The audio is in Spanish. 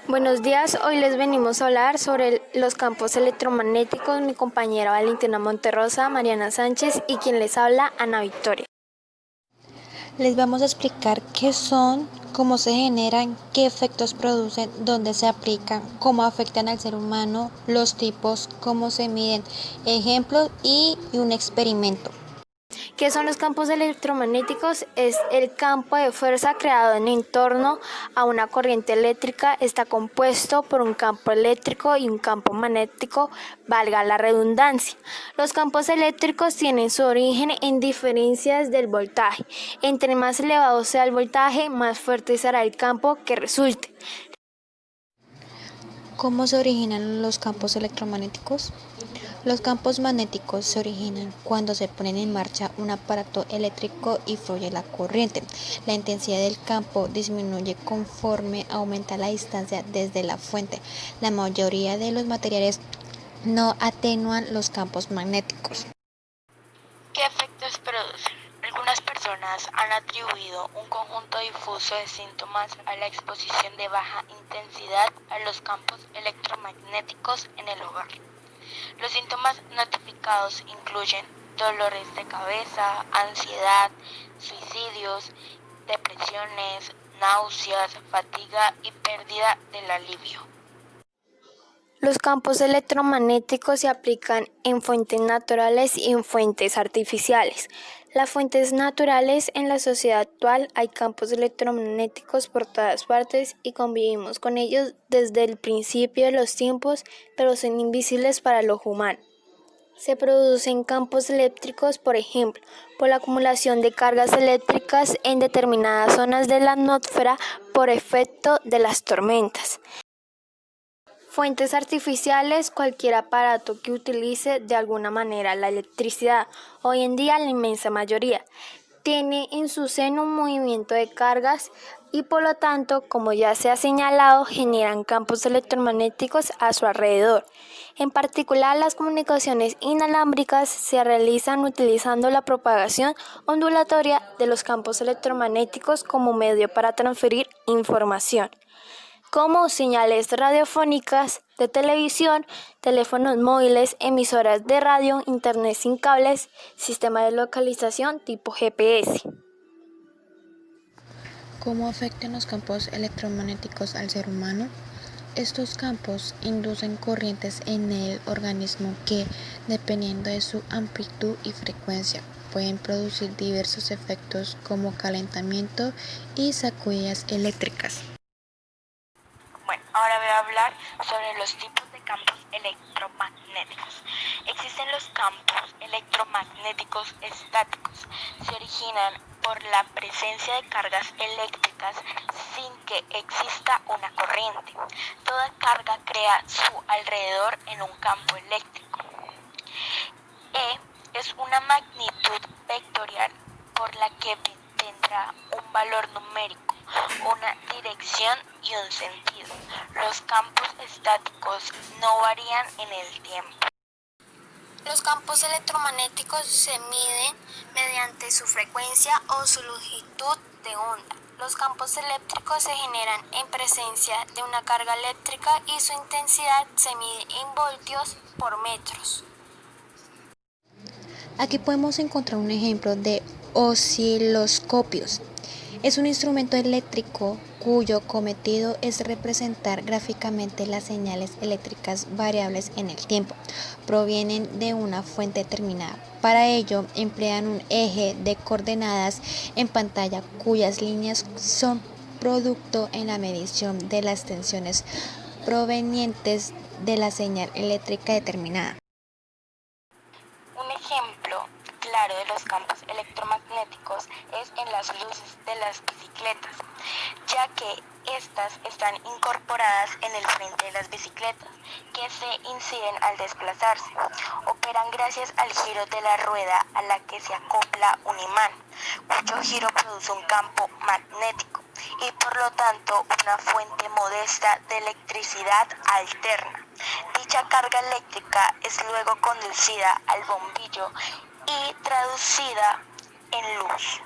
Buenos días, hoy les venimos a hablar sobre los campos electromagnéticos. Mi compañera Valentina Monterrosa, Mariana Sánchez y quien les habla, Ana Victoria. Les vamos a explicar qué son, cómo se generan, qué efectos producen, dónde se aplican, cómo afectan al ser humano, los tipos, cómo se miden, ejemplos y un experimento. ¿Qué son los campos electromagnéticos? Es el campo de fuerza creado en torno a una corriente eléctrica. Está compuesto por un campo eléctrico y un campo magnético, valga la redundancia. Los campos eléctricos tienen su origen en diferencias del voltaje. Entre más elevado sea el voltaje, más fuerte será el campo que resulte. ¿Cómo se originan los campos electromagnéticos? Los campos magnéticos se originan cuando se pone en marcha un aparato eléctrico y fluye la corriente. La intensidad del campo disminuye conforme aumenta la distancia desde la fuente. La mayoría de los materiales no atenúan los campos magnéticos. ¿Qué efectos producen? Algunas personas han atribuido un conjunto difuso de síntomas a la exposición de baja intensidad a los campos electromagnéticos en el hogar. Los síntomas notificados incluyen dolores de cabeza, ansiedad, suicidios, depresiones, náuseas, fatiga y pérdida del alivio. Los campos electromagnéticos se aplican en fuentes naturales y en fuentes artificiales. Las fuentes naturales: en la sociedad actual hay campos electromagnéticos por todas partes y convivimos con ellos desde el principio de los tiempos, pero son invisibles para el ojo humano. Se producen campos eléctricos, por ejemplo, por la acumulación de cargas eléctricas en determinadas zonas de la atmósfera por efecto de las tormentas. Fuentes artificiales: cualquier aparato que utilice de alguna manera la electricidad. Hoy en día la inmensa mayoría tiene en su seno un movimiento de cargas y por lo tanto, como ya se ha señalado, generan campos electromagnéticos a su alrededor. En particular, las comunicaciones inalámbricas se realizan utilizando la propagación ondulatoria de los campos electromagnéticos como medio para transferir información, como señales radiofónicas, de televisión, teléfonos móviles, emisoras de radio, internet sin cables, sistema de localización tipo GPS. ¿Cómo afectan los campos electromagnéticos al ser humano? Estos campos inducen corrientes en el organismo que, dependiendo de su amplitud y frecuencia, pueden producir diversos efectos como calentamiento y sacudidas eléctricas. Bueno, ahora voy a hablar sobre los tipos de campos electromagnéticos. Existen los campos electromagnéticos estáticos. Se originan por la presencia de cargas eléctricas sin que exista una corriente. Toda carga crea su alrededor en un campo eléctrico. E es una magnitud vectorial por la que tendrá un valor numérico, una dirección y un sentido. Los campos estáticos no varían en el tiempo. Los campos electromagnéticos se miden mediante su frecuencia o su longitud de onda. Los campos eléctricos se generan en presencia de una carga eléctrica y su intensidad se mide en voltios por metros. Aquí podemos encontrar un ejemplo de osciloscopios. Es un instrumento eléctrico cuyo cometido es representar gráficamente las señales eléctricas variables en el tiempo. Provienen de una fuente determinada. Para ello emplean un eje de coordenadas en pantalla cuyas líneas son producto en la medición de las tensiones provenientes de la señal eléctrica determinada. Un ejemplo claro de los campos electromagnéticos es en las luces de las bicicletas, ya que estas están incorporadas en el frente de las bicicletas, que se inciden al desplazarse. Operan gracias al giro de la rueda a la que se acopla un imán, cuyo giro produce un campo magnético y por lo tanto una fuente modesta de electricidad alterna. Dicha carga eléctrica es luego conducida al bombillo y traducida en luz.